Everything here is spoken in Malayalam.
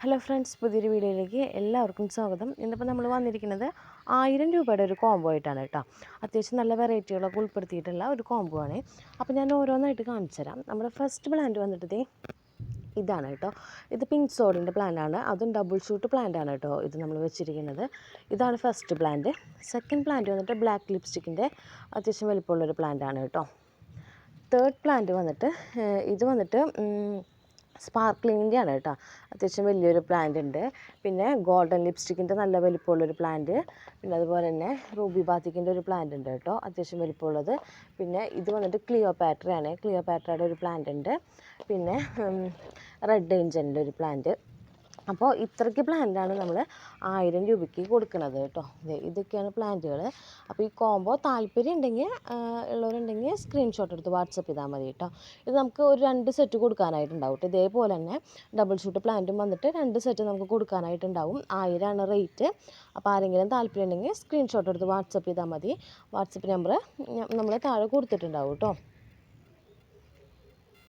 ഹലോ ഫ്രണ്ട്സ്, പുതിയൊരു വീഡിയോയിലേക്ക് എല്ലാവർക്കും സ്വാഗതം. ഇന്നിപ്പോൾ നമ്മൾ വന്നിരിക്കുന്നത് 1000 രൂപയുടെ ഒരു കോംബോ ആയിട്ടാണ് കേട്ടോ. അത്യാവശ്യം നല്ല വെറൈറ്റികളൊക്കെ ഉൾപ്പെടുത്തിയിട്ടുള്ള ഒരു കോംബോ ആണ്. അപ്പോൾ ഞാൻ ഓരോന്നായിട്ട് കാണിച്ചു തരാം. നമ്മുടെ ഫസ്റ്റ് പ്ലാന്റ് വന്നിട്ട് ഇതാണ് കേട്ടോ. ഇത് പിങ്ക് സോഡിൻ്റെ പ്ലാന്റാണ്. അതും ഡബിൾ ഷൂട്ട് പ്ലാന്റാണ് കേട്ടോ ഇത് നമ്മൾ വെച്ചിരിക്കുന്നത്. ഇതാണ് ഫസ്റ്റ് പ്ലാന്റ്. സെക്കൻഡ് പ്ലാന്റ് വന്നിട്ട് ബ്ലാക്ക് ലിപ്സ്റ്റിക്കിൻ്റെ അത്യാവശ്യം വലിപ്പമുള്ളൊരു പ്ലാന്റാണ് കേട്ടോ. തേർഡ് പ്ലാന്റ് വന്നിട്ട് ഇത് വന്നിട്ട് സ്പാർക്ലിങ്ങിൻ്റെ ആണ് കേട്ടോ. അത്യാവശ്യം വലിയൊരു പ്ലാന്റ് ഉണ്ട്. പിന്നെ ഗോൾഡൻ ലിപ്സ്റ്റിക്കിൻ്റെ നല്ല വലിപ്പമുള്ളൊരു പ്ലാന്റ്, പിന്നെ അതുപോലെ തന്നെ റൂബി ബാത്തിക്കിൻ്റെ ഒരു പ്ലാന്റ് ഉണ്ട് കേട്ടോ, അത്യാവശ്യം വലിപ്പമുള്ളത്. പിന്നെ ഇത് വന്നിട്ട് ക്ലിയോപാട്രയാണ്. ക്ലിയോപാട്രയുടെ ഒരു പ്ലാന്റ് ഉണ്ട്. പിന്നെ റെഡ് ഏഞ്ചലിൻ്റെ ഒരു പ്ലാന്റ്. അപ്പോൾ ഇത്രയ്ക്ക് പ്ലാന്റാണ് നമ്മൾ 1000 രൂപയ്ക്ക് കൊടുക്കുന്നത് കേട്ടോ. ഇതൊക്കെയാണ് പ്ലാന്റുകൾ. അപ്പോൾ ഈ കോംബോ താല്പര്യം ഉണ്ടെങ്കിൽ ഉള്ളവരുണ്ടെങ്കിൽ സ്ക്രീൻഷോട്ട് എടുത്ത് വാട്സപ്പ് ചെയ്താൽ മതി കേട്ടോ. ഇത് നമുക്ക് ഒരു 2 സെറ്റ് കൊടുക്കാനായിട്ടുണ്ടാവും കേട്ടോ. ഇതേപോലെ തന്നെ ഡബിൾ ഷൂട്ട് പ്ലാന്റും വന്നിട്ട് 2 സെറ്റ് നമുക്ക് കൊടുക്കാനായിട്ടുണ്ടാവും. 1000 ആണ് റേറ്റ്. അപ്പോൾ ആരെങ്കിലും താല്പര്യം ഉണ്ടെങ്കിൽ സ്ക്രീൻഷോട്ട് എടുത്ത് വാട്സപ്പ് ചെയ്താൽ മതി. വാട്സപ്പ് നമ്പർ നമ്മൾ താഴെ കൊടുത്തിട്ടുണ്ടാവും കേട്ടോ.